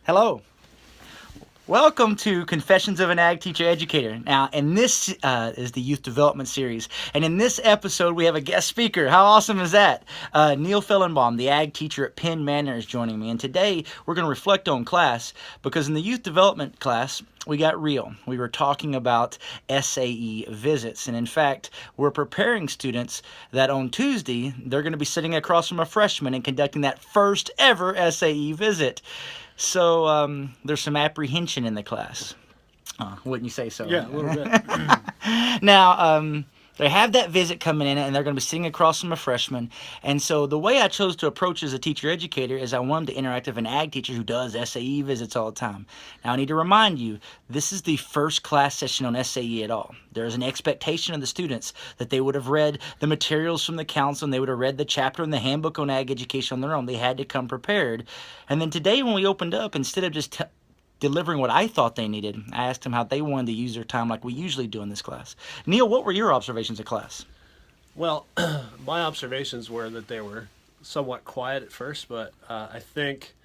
Hello. Welcome to Confessions of an Ag Teacher Educator. Now, and this is the Youth Development Series. And in this episode, we have a guest speaker. How awesome is that? Neil Fellenbaum, the Ag teacher at Penn Manor, is joining me. And today, we're going to reflect on class, because in the Youth Development class, we got real. We were talking about SAE visits. And in fact, we're preparing students that on Tuesday, they're going to be sitting across from a freshman and conducting that first ever SAE visit. So there's some apprehension in the class. Wouldn't you say so? Yeah, a little bit. Now, they have that visit coming in, and they're going to be sitting across from a freshman. And so the way I chose to approach as a teacher educator is I wanted to interact with an ag teacher who does SAE visits all the time. Now, I need to remind you, this is the first class session on SAE at all. There's an expectation of the students that they would have read the materials from the council, and they would have read the chapter in the handbook on ag education on their own. They had to come prepared. And then today when we opened up, instead of just delivering what I thought they needed, I asked them how they wanted to use their time like we usually do in this class. Neil, what were your observations of class? Well, my observations were that they were somewhat quiet at first, but I think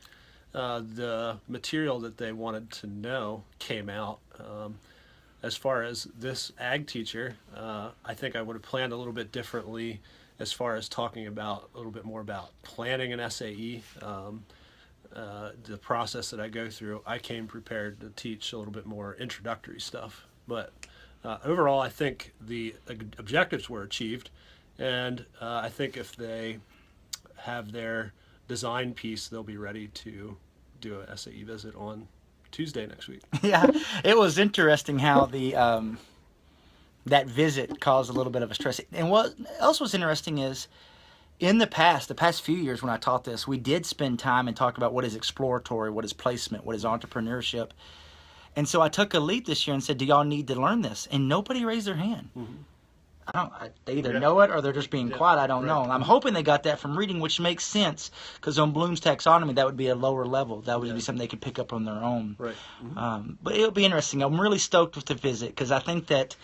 the material that they wanted to know came out. As far as this ag teacher, I think I would have planned a little bit differently as far as talking about a little bit more about planning an SAE. The process that I go through, I came prepared to teach a little bit more introductory stuff. But overall, I think the objectives were achieved, and I think if they have their design piece, they'll be ready to do a SAE visit on Tuesday next week. Yeah, it was interesting how the that visit caused a little bit of a stress. And what else was interesting is, in the past few years when I taught this, we did spend time and talk about what is exploratory, what is placement, what is entrepreneurship. And so I took a leap this year and said, do y'all need to learn this? And nobody raised their hand. Mm-hmm. They either know it or they're just being quiet. I don't know. And I'm hoping they got that from reading, which makes sense, because on Bloom's taxonomy, that would be a lower level. That would be something they could pick up on their own. Right. Mm-hmm. But it'll be interesting. I'm really stoked with the visit, because I think that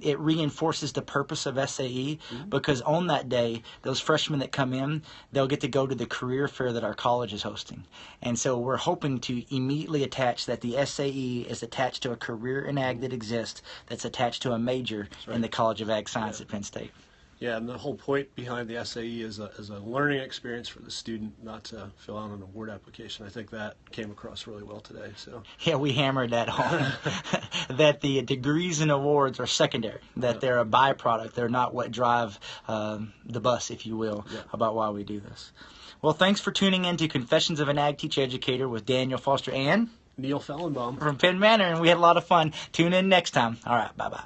it reinforces the purpose of SAE, because on that day, those freshmen that come in, they'll get to go to the career fair that our college is hosting. And so we're hoping to immediately attach that the SAE is attached to a career in ag that exists, that's attached to a major in the College of Ag Science at Penn State. Yeah, and the whole point behind the SAE is a learning experience for the student, not to fill out an award application. I think that came across really well today. So yeah, we hammered that home, that the degrees and awards are secondary, that they're a byproduct. They're not what drive the bus, if you will, about why we do this. Well, thanks for tuning in to Confessions of an Ag Teacher Educator with Daniel Foster and Neil Fellenbaum from Penn Manor, and we had a lot of fun. Tune in next time. All right, bye-bye.